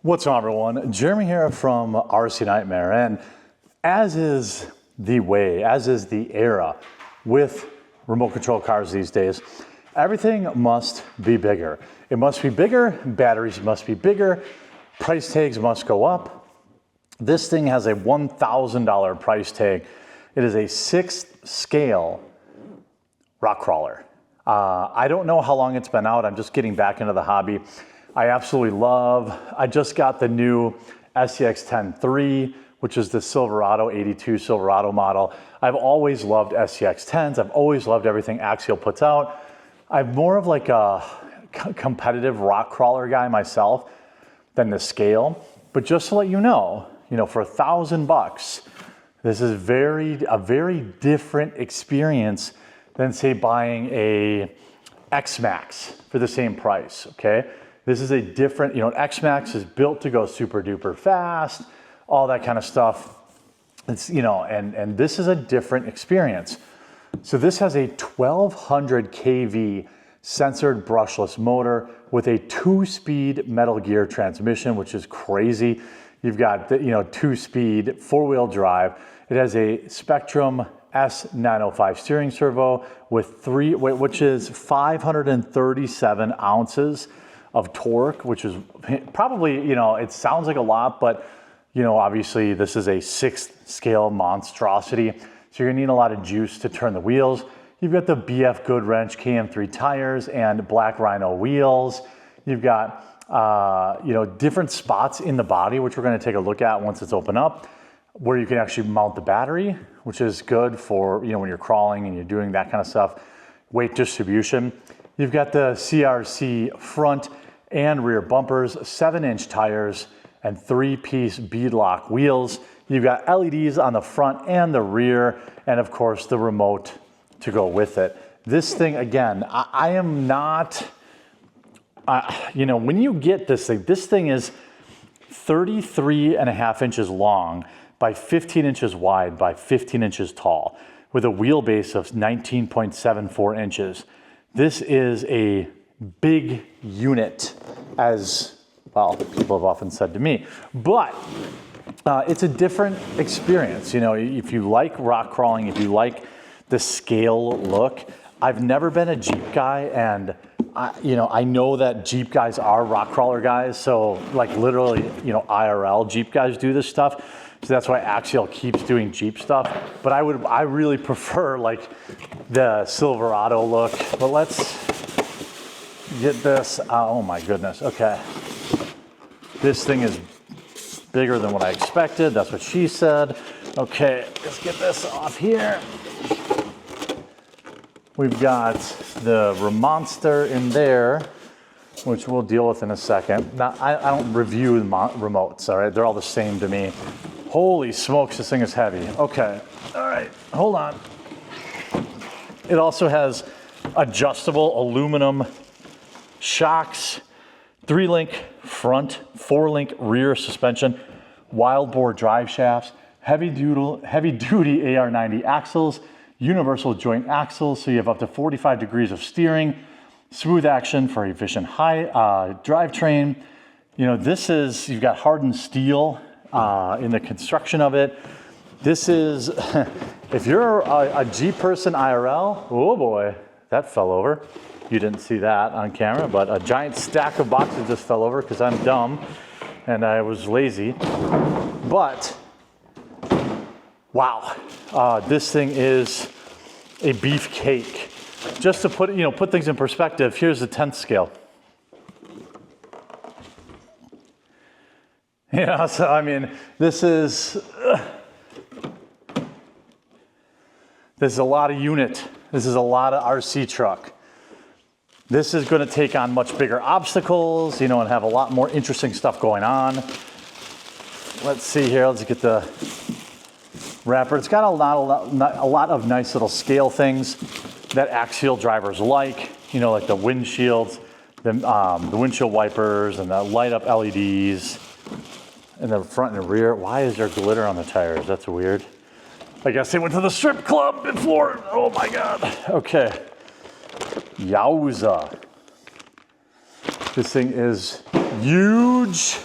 What's up, everyone? Jeremy here from RC Nightmare, and as is the way, as is the era with remote control cars these days, everything must be bigger. It must be bigger, batteries must be bigger, price tags must go up. This thing has a $1,000 price tag. It is a 6th scale rock crawler. I don't know how long it's been out. I'm just getting back into the hobby. I absolutely love, I just got the new SCX10 III, which is the Silverado 82 Silverado model. I've always loved SCX10s. I've always loved everything Axiel puts out. I'm more of like a competitive rock crawler guy myself than the scale. But just to let you know, for $1,000, this is a very different experience than say buying a X-Max for the same price, okay? This is a different, X-Max is built to go super duper fast, all that kind of stuff. It's, and this is a different experience. So this has a 1200 kV sensored brushless motor with a 2-speed metal gear transmission, which is crazy. You've got, 2-speed 4-wheel drive. It has a Spectrum S905 steering servo with which is 537 ounces of torque, which is probably, it sounds like a lot, but obviously this is a 6th scale monstrosity. So you're gonna need a lot of juice to turn the wheels. You've got the BF Goodwrench KM3 tires and Black Rhino wheels. You've got, different spots in the body, which we're gonna take a look at once it's open up, where you can actually mount the battery, which is good for, when you're crawling and you're doing that kind of stuff. Weight distribution. You've got the CRC front and rear bumpers, 7-inch tires, and 3-piece beadlock wheels. You've got LEDs on the front and the rear, and of course the remote to go with it. This thing, again, I am not, when you get this thing is 33.5 inches long by 15 inches wide by 15 inches tall with a wheelbase of 19.74 inches. This is a big unit, as well, people have often said to me, but it's a different experience. If you like rock crawling, if you like the scale look, I've never been a Jeep guy, and I know that Jeep guys are rock crawler guys, so like literally, IRL Jeep guys do this stuff. So that's why Axiel keeps doing Jeep stuff. But I really prefer like the Silverado look. But let's get this. Oh my goodness. Okay. This thing is bigger than what I expected. That's what she said. Okay, let's get this off here. We've got the Remonster in there, which we'll deal with in a second. Now, I don't review remotes, all right? They're all the same to me. Holy smokes, this thing is heavy. Okay, all right, hold on. It also has adjustable aluminum shocks, 3-link front, 4-link rear suspension, wild bore drive shafts, heavy duty AR90 axles, universal joint axles, so you have up to 45 degrees of steering, smooth action for efficient high drivetrain. You've got hardened steel in the construction of it. This is, if you're a Jeep person IRL, oh boy, that fell over. You didn't see that on camera, but a giant stack of boxes just fell over because I'm dumb and I was lazy. But, wow, this thing is a beefcake. Just to put things in perspective, here's the 10th scale. So I mean, this is a lot of unit. This is a lot of RC truck. This is going to take on much bigger obstacles, and have a lot more interesting stuff going on. Let's see here. Let's get the wrapper. It's got a lot of nice little scale things that Axiel drivers like, like the windshields, the windshield wipers, and the light up LEDs, and the front and rear. Why is there glitter on the tires? That's weird. I guess they went to the strip club before. Oh my God. Okay. Yowza. This thing is huge.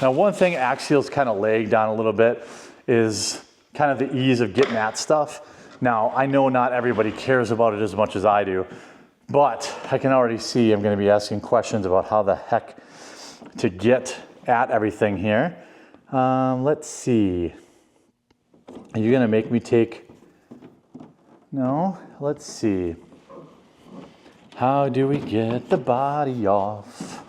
Now, one thing Axiel's kind of lagged on a little bit is kind of the ease of getting at stuff. Now, I know not everybody cares about it as much as I do, but I can already see I'm going to be asking questions about how the heck to get at everything here. Let's see. Are you going to make me take... No? Let's see. How do we get the body off?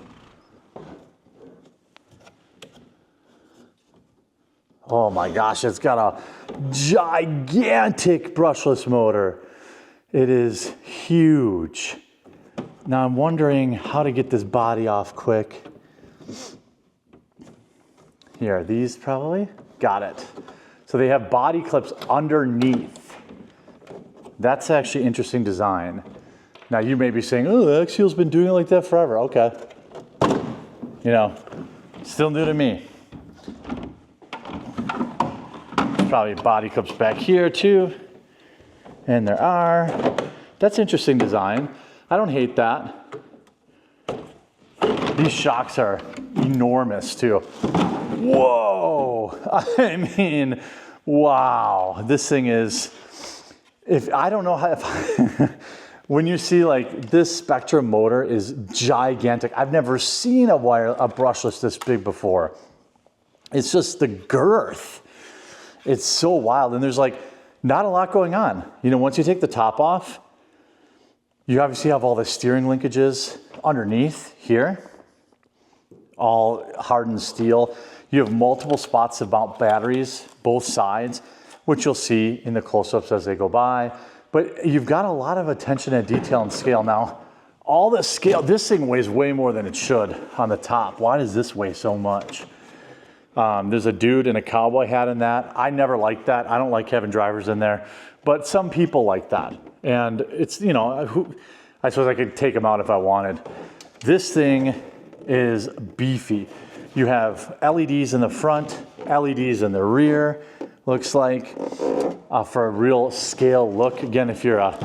Oh my gosh, it's got a gigantic brushless motor. It is huge. Now I'm wondering how to get this body off quick. Here, these probably? Got it. So they have body clips underneath. That's actually interesting design. Now you may be saying, oh, Axiel's been doing it like that forever. Okay. You know, still new to me. There's probably body clips back here too. And there are. That's interesting design. I don't hate that. These shocks are enormous too. Whoa! I mean, wow. This thing is, I don't know how, when you see like this Spectrum motor is gigantic. I've never seen a brushless this big before. It's just the girth. It's so wild. And there's like not a lot going on. You know, once you take the top off, you obviously have all the steering linkages underneath here, all hardened steel. You have multiple spots to mount batteries, both sides, which you'll see in the close-ups as they go by. But you've got a lot of attention to detail and scale. Now, all the scale, this thing weighs way more than it should on the top. Why does this weigh so much? There's a dude in a cowboy hat in that. I never liked that. I don't like having drivers in there, but some people like that. And it's, you know, I suppose I could take them out if I wanted. This thing is beefy. You have LEDs in the front, LEDs in the rear, looks like, for a real scale look. Again, if you're a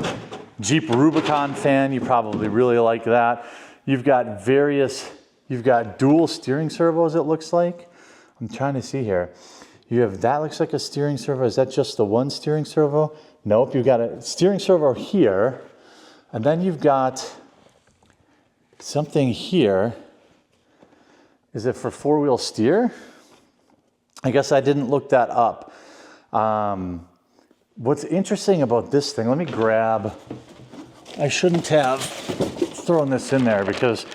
Jeep Rubicon fan, you probably really like that. You've got dual steering servos, it looks like. I'm trying to see here. You have, that looks like a steering servo. Is that just the one steering servo? Nope, you've got a steering servo here, and then you've got something here. Is it for four-wheel steer? I guess I didn't look that up. What's interesting about this thing, let me grab, I shouldn't have thrown this in there because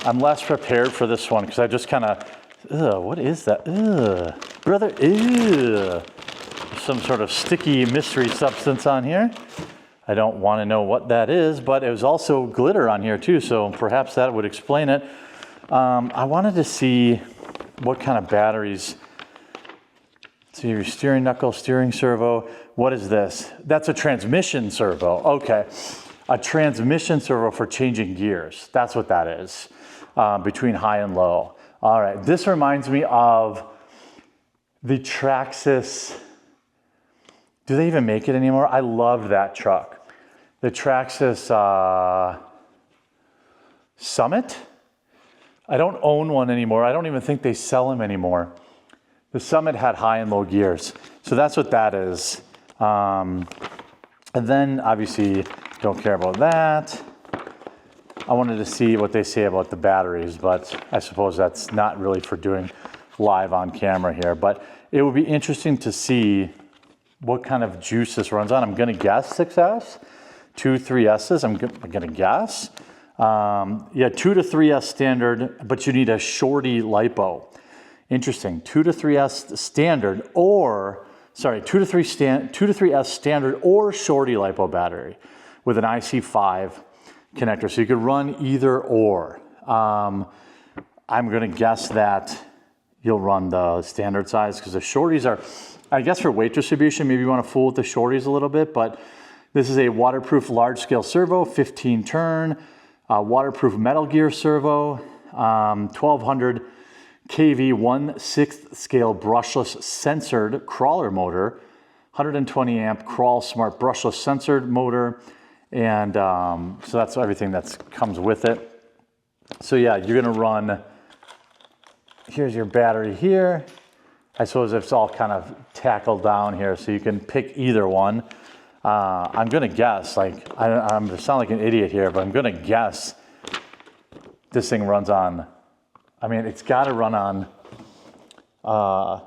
I'm less prepared for this one because I just kind of, what is that? Brother, some sort of sticky mystery substance on here. I don't want to know what that is, but it was also glitter on here too, so perhaps that would explain it. I wanted to see what kind of batteries. So your steering knuckle, steering servo. What is this? That's a transmission servo. Okay, a transmission servo for changing gears. That's what that is, between high and low. All right, this reminds me of the Traxxas. Do they even make it anymore? I loved that truck. The Traxxas Summit. I don't own one anymore. I don't even think they sell them anymore. The Summit had high and low gears. So that's what that is. And then obviously don't care about that. I wanted to see what they say about the batteries, but I suppose that's not really for doing live on camera here. But it would be interesting to see what kind of juice this runs on. I'm gonna guess 6S, 2 3S's, I'm gonna guess. Yeah, 2 to 3S standard, but you need a shorty lipo. Interesting, 2 to 3S standard or, sorry, 2 to 3S standard or shorty lipo battery with an IC5 connector. So you could run either or. I'm gonna guess that you'll run the standard size because the shorties are, I guess for weight distribution, maybe you wanna fool with the shorties a little bit, but this is a waterproof large scale servo, 15 turn, waterproof metal gear servo, 1200 kV 1/6 scale brushless sensored crawler motor, 120 amp crawl smart brushless sensored motor, and so that's everything that comes with it. So yeah, you're gonna run here's your battery here. I suppose it's all kind of tackled down here, so you can pick either one. I'm gonna guess, like, I'm gonna sound like an idiot here, but I'm gonna guess this thing runs on, I mean, it's gotta run on, I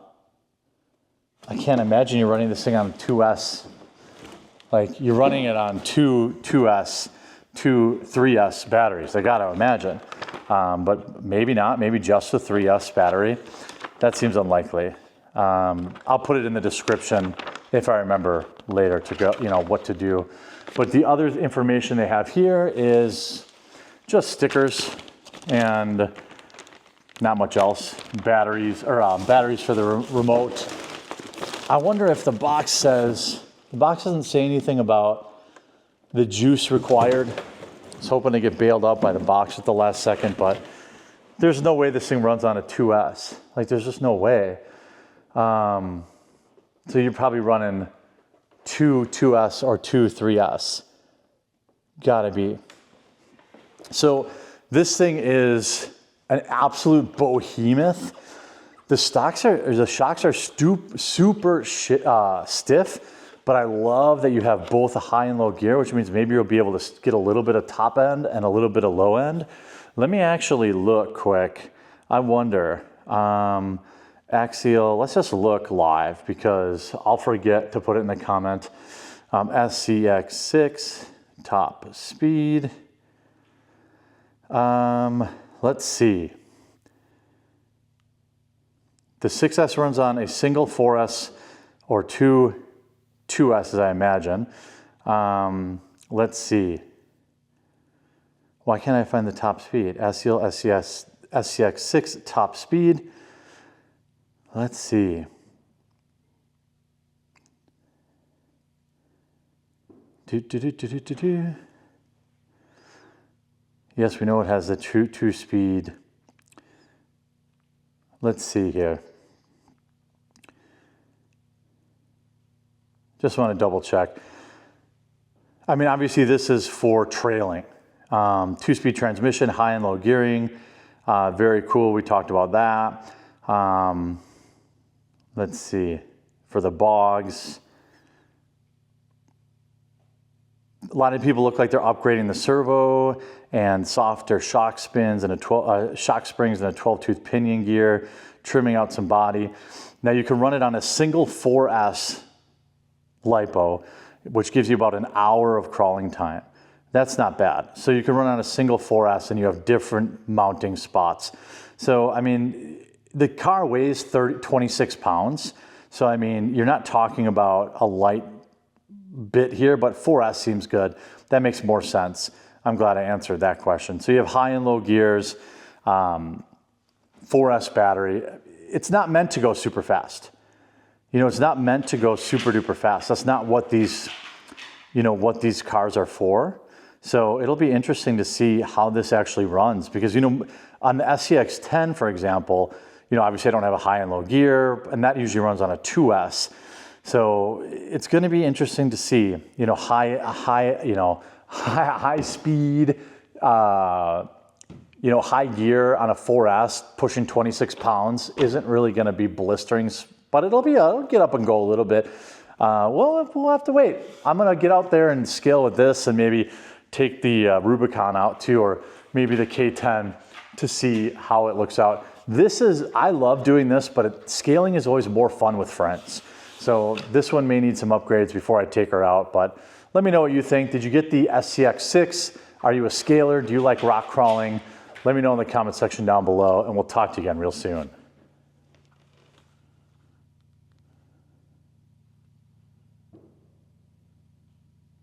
can't imagine you're running this thing on 2S. Like, you're running it on two 3S batteries, I gotta imagine. But maybe not, maybe just the 3S battery. That seems unlikely. I'll put it in the description if I remember later to go, you know, what to do. But the other information they have here is just stickers and not much else. Batteries, or batteries for the remote. I wonder if the box says, the box doesn't say anything about the juice required. I was hoping to get bailed out by the box at the last second, but there's no way this thing runs on a 2S. Like, there's just no way. So you're probably running 2S or 3S. Gotta be. So this thing is an absolute behemoth. The shocks are super stiff, but I love that you have both a high and low gear, which means maybe you'll be able to get a little bit of top end and a little bit of low end. Let me actually look quick. I wonder, Axiel, let's just look live because I'll forget to put it in the comment. SCX6 top speed. Let's see. The 6S runs on a single 4S or two 2S, I imagine. Let's see. Why can't I find the top speed? Axiel SCX6 top speed. Let's see. Yes, we know it has the two speed. Let's see here. Just want to double check. I mean, obviously this is for trailing. 2-speed transmission, high and low gearing. Very cool, we talked about that. Let's see, for the bogs. A lot of people look like they're upgrading the servo and softer shock springs and a 12-tooth pinion gear, trimming out some body. Now you can run it on a single 4S lipo, which gives you about an hour of crawling time. That's not bad. So you can run on a single 4S and you have different mounting spots. So, I mean, the car weighs 26 pounds. So, I mean, you're not talking about a light bit here, but 4S seems good. That makes more sense. I'm glad I answered that question. So you have high and low gears, 4S battery. It's not meant to go super fast. You know, it's not meant to go super duper fast. That's not what these, you know, what these cars are for. So it'll be interesting to see how this actually runs because, you know, on the SCX10, for example, you know, obviously I don't have a high and low gear and that usually runs on a 2S. So it's going to be interesting to see, you know, high speed, you know, high gear on a 4S pushing 26 pounds isn't really going to be blistering, but it'll get up and go a little bit. We'll have to wait. I'm going to get out there and scale with this and maybe take the Rubicon out too, or maybe the K10 to see how it looks out. I love doing this, but scaling is always more fun with friends. So this one may need some upgrades before I take her out, but let me know what you think. Did you get the SCX6? Are you a scaler? Do you like rock crawling? Let me know in the comment section down below, and we'll talk to you again real soon.